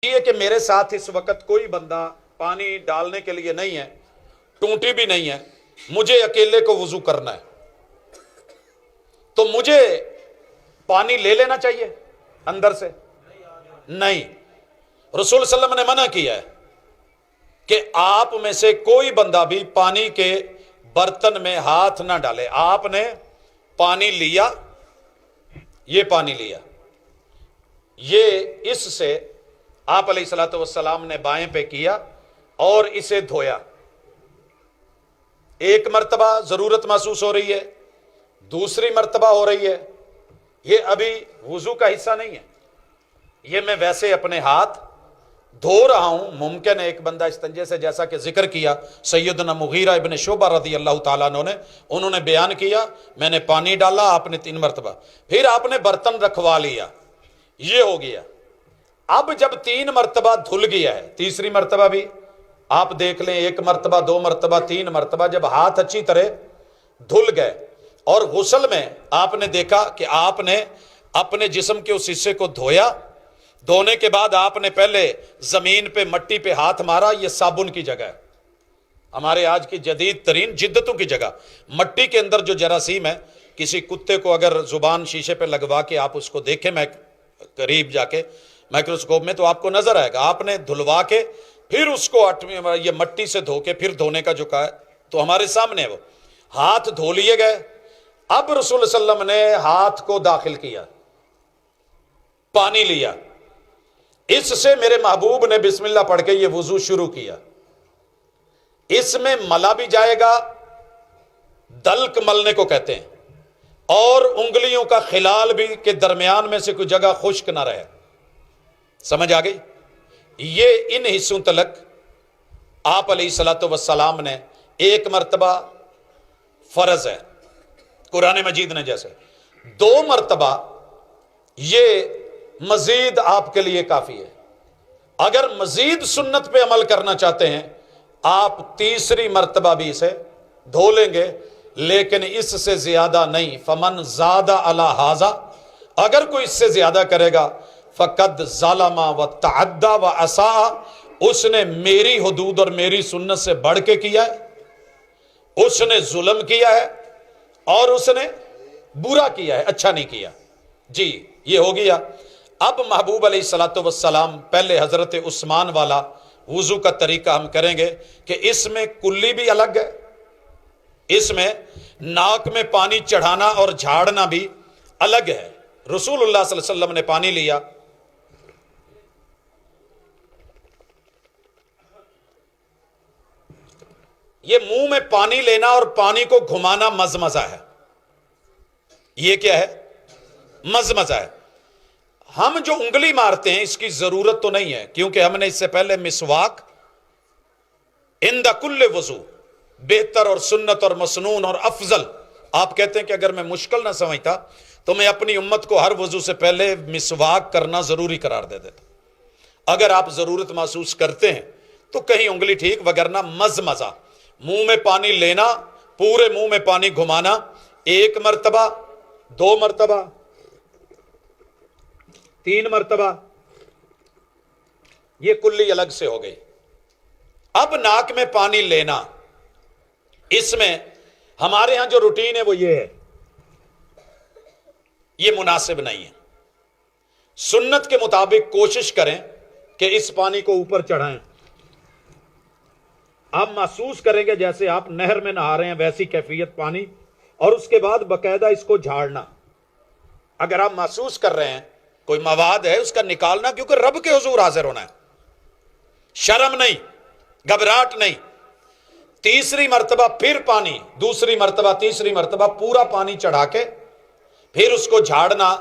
یہ کہ میرے ساتھ اس وقت کوئی بندہ پانی ڈالنے کے لیے نہیں ہے، ٹونٹی بھی نہیں ہے، مجھے اکیلے کو وضو کرنا ہے، تو مجھے پانی لے لینا چاہیے اندر سے؟ نہیں، رسول صلی اللہ علیہ وسلم نے منع کیا ہے کہ آپ میں سے کوئی بندہ بھی پانی کے برتن میں ہاتھ نہ ڈالے۔ آپ نے پانی لیا، یہ پانی لیا، یہ اس سے آپ علیہ الصلوۃ والسلام نے بائیں پہ کیا اور اسے دھویا۔ ایک مرتبہ ضرورت محسوس ہو رہی ہے، دوسری مرتبہ ہو رہی ہے، یہ ابھی وضو کا حصہ نہیں ہے، یہ میں ویسے اپنے ہاتھ دھو رہا ہوں۔ ممکن ہے ایک بندہ استنجے سے، جیسا کہ ذکر کیا سیدنا مغیرہ ابن شعبہ رضی اللہ تعالیٰ عنہ نے، انہوں نے بیان کیا میں نے پانی ڈالا، آپ نے 3 مرتبہ، پھر آپ نے برتن رکھوا لیا، یہ ہو گیا۔ اب جب 3 مرتبہ دھل گیا ہے، تیسری مرتبہ بھی آپ دیکھ لیں، 1 مرتبہ 2 مرتبہ 3 مرتبہ جب ہاتھ اچھی طرح دھل گئے، اور غسل میں آپ نے دیکھا کہ آپ نے اپنے جسم کے اس حصے کو دھویا، دھونے کے بعد آپ نے پہلے زمین پہ مٹی پہ ہاتھ مارا، یہ صابن کی جگہ ہے، ہمارے آج کی جدید ترین جدتوں کی جگہ۔ مٹی کے اندر جو جراثیم ہے، کسی کتے کو اگر زبان شیشے پہ لگوا کے آپ اس کو دیکھیں میں قریب جا کے مائکروسکوپ میں، تو آپ کو نظر آئے گا۔ آپ نے دھلوا کے پھر اس کو یہ مٹی سے دھو کے پھر دھونے کا جو کہا ہے تو ہمارے سامنے ہے، وہ ہاتھ دھو لیے گئے۔ اب رسول صلی اللہ علیہ وسلم نے ہاتھ کو داخل کیا، پانی لیا، اس سے میرے محبوب نے بسم اللہ پڑھ کے یہ وضو شروع کیا۔ اس میں ملا بھی جائے گا، دلک ملنے کو کہتے ہیں، اور انگلیوں کا خلال بھی کہ درمیان میں سے کوئی جگہ خشک نہ رہے۔ سمجھ آ گئی؟ یہ ان حصوں تلک آپ علیہ الصلوۃ والسلام نے 1 مرتبہ فرض ہے قرآن مجید نے، جیسے 2 مرتبہ یہ مزید آپ کے لیے کافی ہے۔ اگر مزید سنت پہ عمل کرنا چاہتے ہیں، آپ تیسری مرتبہ بھی اسے دھو لیں گے، لیکن اس سے زیادہ نہیں۔ فمن زاد علی ھذا، اگر کوئی اس سے زیادہ کرے گا، فقد ظلم و تعدی و اساء، اس نے میری حدود اور میری سنت سے بڑھ کے کیا ہے، اس نے ظلم کیا ہے اور اس نے برا کیا ہے، اچھا نہیں کیا۔ جی یہ ہو گیا۔ اب محبوب علیہ الصلوۃ والسلام، پہلے حضرت عثمان والا وضو کا طریقہ ہم کریں گے کہ اس میں کلی بھی الگ ہے، اس میں ناک میں پانی چڑھانا اور جھاڑنا بھی الگ ہے۔ رسول اللہ صلی اللہ علیہ وسلم نے پانی لیا، یہ منہ میں پانی لینا اور پانی کو گھمانا مزمزہ ہے، یہ کیا ہے؟ مزمزہ ہے۔ ہم جو انگلی مارتے ہیں اس کی ضرورت تو نہیں ہے، کیونکہ ہم نے اس سے پہلے مسواک عند کل وضو بہتر اور سنت اور مسنون اور افضل، آپ کہتے ہیں کہ اگر میں مشکل نہ سمجھتا تو میں اپنی امت کو ہر وضو سے پہلے مسواک کرنا ضروری قرار دے دیتا۔ اگر آپ ضرورت محسوس کرتے ہیں تو کہیں انگلی ٹھیک، وگرنہ مزمزہ، منہ میں پانی لینا، پورے منہ میں پانی گھمانا، 1 مرتبہ 2 مرتبہ 3 مرتبہ، یہ کلی الگ سے ہو گئی۔ اب ناک میں پانی لینا، اس میں ہمارے ہاں جو روٹین ہے وہ یہ ہے، یہ مناسب نہیں ہے۔ سنت کے مطابق کوشش کریں کہ اس پانی کو اوپر چڑھائیں۔ آپ محسوس کریں گے جیسے آپ نہر میں نہا رہے ہیں، ویسی کیفیت پانی، اور اس کے بعد باقاعدہ اس کو جھاڑنا۔ اگر آپ محسوس کر رہے ہیں کوئی مواد ہے اس کا نکالنا، کیونکہ رب کے حضور حاضر ہونا ہے، شرم نہیں، گھبراہٹ نہیں۔ تیسری مرتبہ پھر پانی، دوسری مرتبہ تیسری مرتبہ پورا پانی چڑھا کے پھر اس کو جھاڑنا۔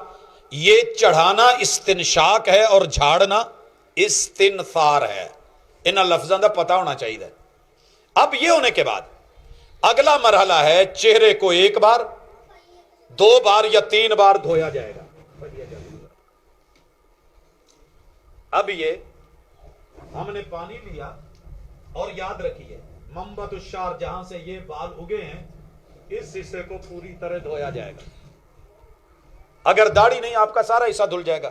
یہ چڑھانا استنشاق ہے اور جھاڑنا استنثار ہے، ان لفظوں کا پتہ ہونا چاہیے۔ اب یہ ہونے کے بعد اگلا مرحلہ ہے، چہرے کو 1 بار 2 بار یا 3 بار دھویا جائے گا۔ اب یہ ہم نے پانی لیا، اور یاد رکھیے منبت الشعر، جہاں سے یہ بال اگے ہیں، اس حصے کو پوری طرح دھویا جائے گا۔ اگر داڑھی نہیں، آپ کا سارا حصہ دھل جائے گا۔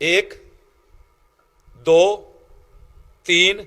1 2 3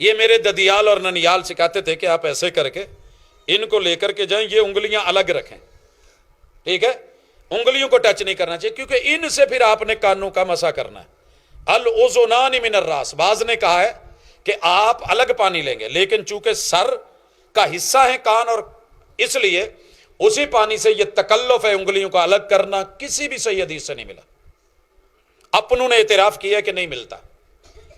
یہ میرے ددیال اور ننیال سکھاتے تھے کہ آپ ایسے کر کے ان کو لے کر کے جائیں، یہ انگلیاں الگ رکھیں، ٹھیک ہے، انگلیوں کو ٹچ نہیں کرنا چاہیے، کیونکہ ان سے پھر آپ نے کانوں کا مسح کرنا ہے۔ الاذنان من الراس، بعض نے کہا ہے کہ آپ الگ پانی لیں گے، لیکن چونکہ سر کا حصہ ہے کان، اور اس لیے اسی پانی سے یہ تکلف ہے انگلیوں کا الگ کرنا، کسی بھی صحیح حدیث سے نہیں ملا۔ اپنوں نے اعتراف کیا کہ نہیں ملتا،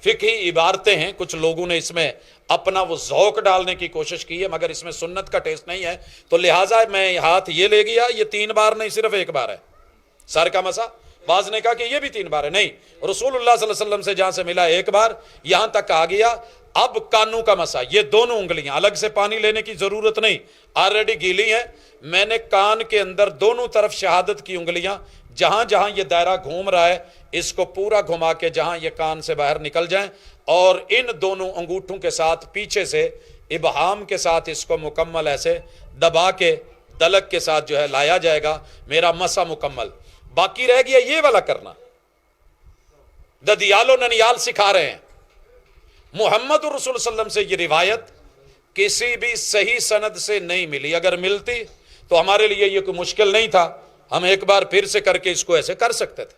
فقہی عبارتیں ہیں، کچھ لوگوں نے اس میں اپنا وہ ذوق ڈالنے کی کوشش کی ہے، مگر اس میں سنت کا ٹیسٹ نہیں ہے، تو لہٰذا میں ہاتھ یہ لے گیا، یہ 3 بار نہیں، صرف 1 بار ہے سر کا مسح۔ بعض نے کہا کہ یہ بھی 3 بار ہے، نہیں، رسول اللہ صلی اللہ علیہ وسلم سے جہاں سے ملا 1 بار، یہاں تک آ گیا۔ اب کانوں کا مسح، یہ دونوں انگلیاں، الگ سے پانی لینے کی ضرورت نہیں، آلریڈی گیلی ہیں، میں نے کان کے اندر دونوں طرف شہادت کی انگلیاں، جہاں جہاں یہ دائرہ گھوم رہا ہے اس کو پورا گھما کے جہاں یہ کان سے باہر نکل جائیں، اور ان دونوں انگوٹھوں کے ساتھ پیچھے سے ابہام کے ساتھ اس کو مکمل ایسے دبا کے دلک کے ساتھ جو ہے لایا جائے گا، میرا مسح مکمل۔ باقی رہ گیا یہ والا کرنا، ددیال و ننیال سکھا رہے ہیں۔ محمد رسول صلی اللہ علیہ وسلم سے یہ روایت کسی بھی صحیح سند سے نہیں ملی، اگر ملتی تو ہمارے لیے یہ کوئی مشکل نہیں تھا، ہم ایک بار پھر سے کر کے اس کو ایسے کر سکتے تھے،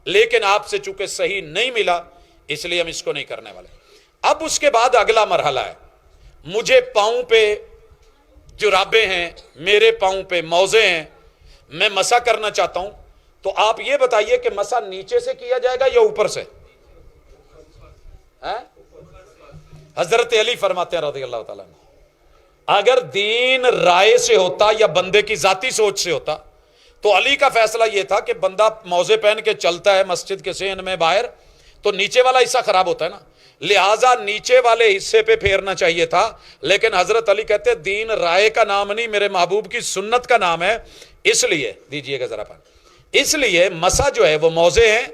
لیکن آپ سے چونکہ صحیح نہیں ملا اس لیے ہم اس کو نہیں کرنے والے۔ اب اس کے بعد اگلا مرحلہ ہے، مجھے پاؤں پہ جرابیں ہیں، میرے پاؤں پہ موزے ہیں، میں مسح کرنا چاہتا ہوں، تو آپ یہ بتائیے کہ مسح نیچے سے کیا جائے گا یا اوپر سے؟ حضرت علی فرماتے ہیں رضی اللہ تعالیٰ عنہ، اگر دین رائے سے ہوتا یا بندے کی ذاتی سوچ سے ہوتا تو علی کا فیصلہ یہ تھا کہ بندہ موزے پہن کے چلتا ہے مسجد کے صحن میں باہر تو نیچے والا حصہ خراب ہوتا ہے نا، لہٰذا نیچے والے حصے پہ پھیرنا چاہیے تھا، لیکن حضرت علی کہتے دین رائے کا نام نہیں، میرے محبوب کی سنت کا نام ہے، اس لیے دیجئے گا ذرا پانی، اس لیے مسح جو ہے وہ موزے ہیں،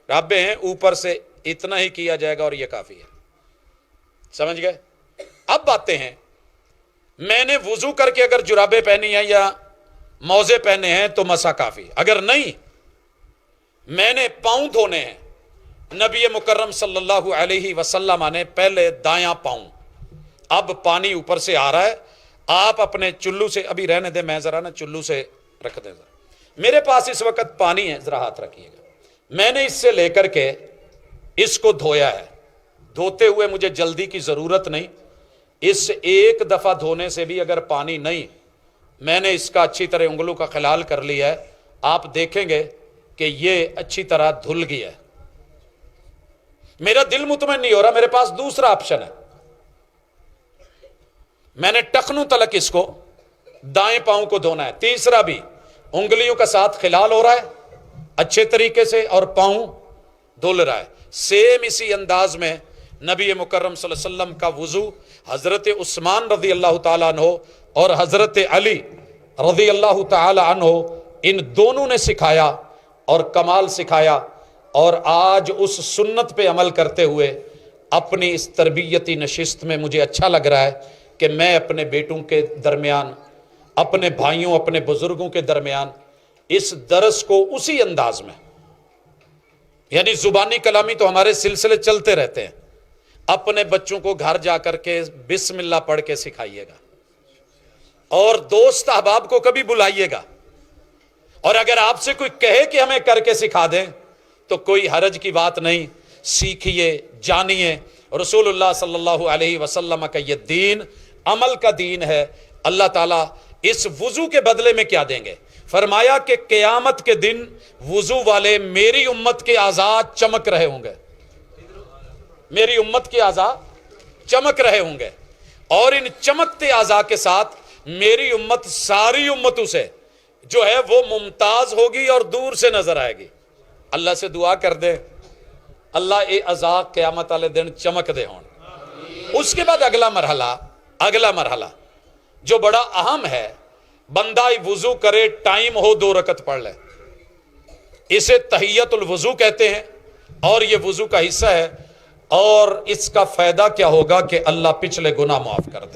رابے ہیں، اوپر سے اتنا ہی کیا جائے گا اور یہ کافی ہے۔ سمجھ گئے؟ اب باتیں ہیں، میں نے وضو کر کے اگر جرابیں پہنی ہیں یا موزے پہنے ہیں تو مسح کافی، اگر نہیں میں نے پاؤں دھونے ہیں، نبی مکرم صلی اللہ علیہ وسلم نے پہلے دایاں پاؤں، اب پانی اوپر سے آ رہا ہے، آپ اپنے چلو سے، ابھی رہنے دیں، میں ذرا نا چلو سے رکھ دیں ذرا، میرے پاس اس وقت پانی ہے، ذرا ہاتھ رکھیے گا، میں نے اس سے لے کر کے اس کو دھویا ہے، دھوتے ہوئے مجھے جلدی کی ضرورت نہیں، اس ایک دفعہ دھونے سے بھی اگر پانی نہیں، میں نے اس کا اچھی طرح انگلوں کا خلال کر لیا ہے، آپ دیکھیں گے کہ یہ اچھی طرح دھل گیا ہے، میرا دل مطمئن نہیں ہو رہا، میرے پاس دوسرا آپشن ہے، میں نے ٹخنوں تلک اس کو دائیں پاؤں کو دھونا ہے، تیسرا بھی انگلیوں کا ساتھ خلال ہو رہا ہے اچھے طریقے سے اور پاؤں دھل رہا ہے، سیم اسی انداز میں نبی مکرم صلی اللہ علیہ وسلم کا وضو حضرت عثمان رضی اللہ تعالیٰ عنہ اور حضرت علی رضی اللہ تعالیٰ عنہ ان دونوں نے سکھایا اور کمال سکھایا، اور آج اس سنت پہ عمل کرتے ہوئے اپنی اس تربیتی نشست میں مجھے اچھا لگ رہا ہے کہ میں اپنے بیٹوں کے درمیان، اپنے بھائیوں، اپنے بزرگوں کے درمیان اس درس کو اسی انداز میں، یعنی زبانی کلامی تو ہمارے سلسلے چلتے رہتے ہیں، اپنے بچوں کو گھر جا کر کے بسم اللہ پڑھ کے سکھائیے گا، اور دوست احباب کو کبھی بلائیے گا، اور اگر آپ سے کوئی کہے کہ ہمیں کر کے سکھا دیں تو کوئی حرج کی بات نہیں، سیکھیے، جانیے، رسول اللہ صلی اللہ علیہ وسلم کا یہ دین عمل کا دین ہے۔ اللہ تعالیٰ اس وضو کے بدلے میں کیا دیں گے؟ فرمایا کہ قیامت کے دن وضو والے میری امت کے اعضاء چمک رہے ہوں گے، میری امت کے اعضاء چمک رہے ہوں گے، اور ان چمکتے اعضاء کے ساتھ میری امت ساری امتوں سے جو ہے وہ ممتاز ہوگی اور دور سے نظر آئے گی۔ اللہ سے دعا کر دے اللہ اے اعضاء قیامت والے دن چمک دے ہون۔ اس کے بعد اگلا مرحلہ جو بڑا اہم ہے، بندہ وضو کرے، ٹائم ہو 2 رکعت پڑھ لے، اسے تحیت الوضو کہتے ہیں، اور یہ وضو کا حصہ ہے، اور اس کا فائدہ کیا ہوگا کہ اللہ پچھلے گناہ معاف کر دے۔